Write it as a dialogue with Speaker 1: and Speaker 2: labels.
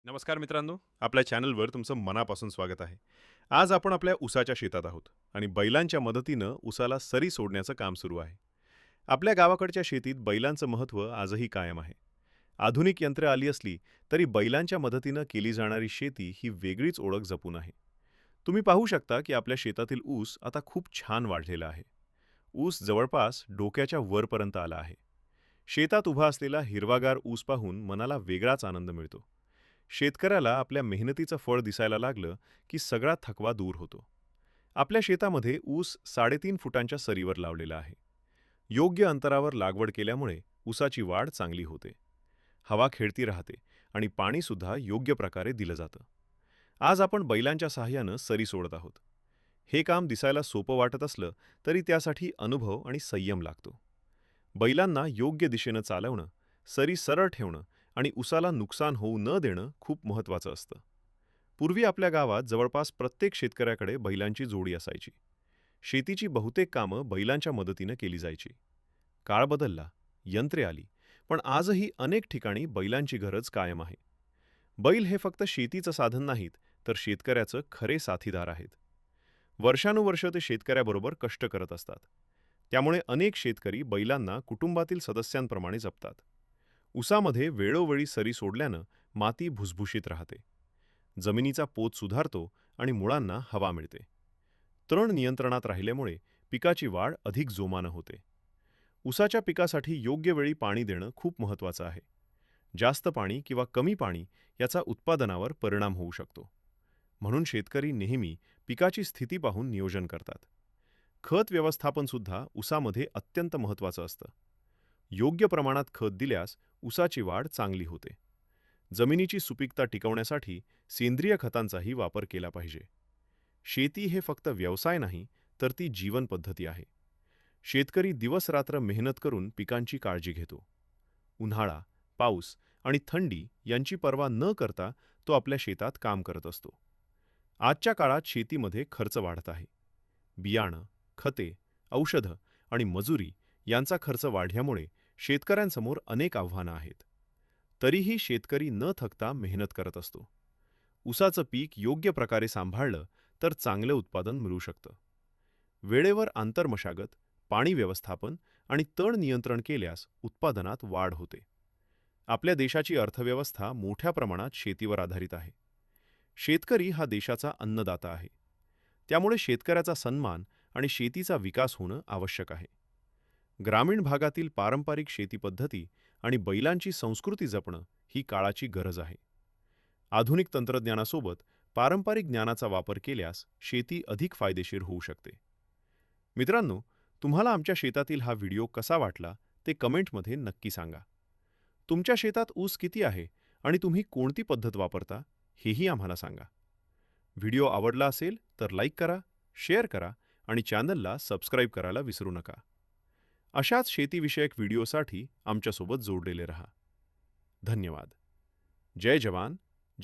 Speaker 1: नमस्कार मित्रांनो, आपल्या चॅनलवर तुमचं मनापासून स्वागत आहे. आज आपण आपल्या ऊसाच्या शेतात आहोत आणि बैलांच्या मदतीनं ऊसाला सरी सोडण्याचं काम सुरू आहे. आपल्या गावाकडच्या शेतीत बैलांचं महत्त्व आजही कायम आहे. आधुनिक यंत्रे आली असली तरी बैलांच्या मदतीनं केली जाणारी शेती ही वेगळीच ओळख जपून आहे. तुम्ही पाहू शकता की आपल्या शेतातील ऊस आता खूप छान वाढलेला आहे. ऊस जवळपास डोक्याच्या वरपर्यंत आला आहे. शेतात उभा असलेला हिरवागार ऊस पाहून मनाला वेगळाच आनंद मिळतो. शेतकऱ्याला आपल्या मेहनतीचं फळ दिसायला लागलं की सगळा थकवा दूर होतो. आपल्या शेतामध्ये ऊस 3.5 फुटांच्या सरीवर लावलेला आहे. योग्य अंतरावर लागवड केल्यामुळे ऊसाची वाढ चांगली होते. हवा खेळती राहते आणि पाणीसुद्धा योग्य प्रकारे दिलं जातं. आज आपण बैलांच्या सहाय्यानं सरी सोडत आहोत. हे काम दिसायला सोपं वाटत असलं तरी त्यासाठी अनुभव आणि संयम लागतो. बैलांना योग्य दिशेनं चालवणं, सरी सरळ ठेवणं आणि उसाला नुकसान होऊ न देणं खूप महत्त्वाचं असतं. पूर्वी आपल्या गावात जवळपास प्रत्येक शेतकऱ्याकडे बैलांची जोडी असायची. शेतीची बहुतेक कामं बैलांच्या मदतीनं केली जायची. काळ बदलला, यंत्रे आली, पण आजही अनेक ठिकाणी बैलांची गरज कायम आहे. बैल हे फक्त शेतीचं साधन नाहीत, तर शेतकऱ्याचं खरे साथीदार आहेत. वर्षानुवर्ष ते शेतकऱ्याबरोबर कष्ट करत असतात. त्यामुळे अनेक शेतकरी बैलांना कुटुंबातील सदस्यांप्रमाणे जपतात. उसामध्ये वेळोवेळी सरी सोडल्यानं माती भुसभुशीत राहते. जमिनीचा पोत सुधारतो आणि मुळांना हवा मिळते. तण नियंत्रणात राहिल्यामुळे पिकाची वाढ अधिक जोमानं होते. उसाच्या पिकासाठी योग्य वेळी पाणी देणं खूप महत्त्वाचं आहे. जास्त पाणी किंवा कमी पाणी याचा उत्पादनावर परिणाम होऊ शकतो. म्हणून शेतकरी नेहमी पिकाची स्थिती पाहून नियोजन करतात. खत व्यवस्थापनसुद्धा ऊसामध्ये अत्यंत महत्त्वाचं असतं. योग्य प्रमाणात खत दिल्यास ऊसाची वाढ चांगली होते. जमिनीची सुपीकता टिकवण्यासाठी सेंद्रिय खतांचाही वापर केला पाहिजे. शेती हे फक्त व्यवसाय नाही, तर ती जीवन पद्धती आहे. शेतकरी दिवस-रात्र मेहनत करून पिकांची काळजी घेतो. उन्हाळा, पाऊस आणि थंडी यांची पर्वा न करता तो आपल्या शेतात काम करत असतो. आजच्या काळात शेतीमध्ये खर्च वाढत आहे. बियाणं, खते, औषधं आणि मजुरी यांचा खर्च वाढल्यामुळे शेतकऱ्यांसमोर अनेक आव्हानं आहेत. तरीही शेतकरी न थकता मेहनत करत असतो. ऊसाचं पीक योग्य प्रकारे सांभाळलं तर चांगलं उत्पादन मिळू शकतं. वेळेवर आंतरमशागत, पाणी व्यवस्थापन आणि तण नियंत्रण केल्यास उत्पादनात वाढ होते. आपल्या देशाची अर्थव्यवस्था मोठ्या प्रमाणात शेतीवर आधारित आहे. शेतकरी हा देशाचा अन्नदाता आहे. त्यामुळे शेतकऱ्याचा सन्मान आणि शेतीचा विकास होणं आवश्यक आहे. ग्रामीण भागातील पारंपरिक शेती पद्धती आणि बैलांची संस्कृती जपणं ही काळाची गरज आहे. आधुनिक तंत्रज्ञानासोबत पारंपरिक ज्ञानाचा वापर केल्यास शेती अधिक फायदेशीर होऊ शकते. मित्रांनो, तुम्हाला आमच्या शेतातील हा व्हिडिओ कसा वाटला ते कमेंटमध्ये नक्की सांगा. तुमच्या शेतात ऊस किती आहे आणि तुम्ही कोणती पद्धत वापरता हेही आम्हाला सांगा. व्हिडिओ आवडला असेल तर लाईक करा, शेअर करा आणि चॅनलला सबस्क्राईब करायला विसरू नका. अशाच शेतीविषयक व्हिडिओसाठी आमच्यासोबत जोडलेले रहा. धन्यवाद. जय जवान,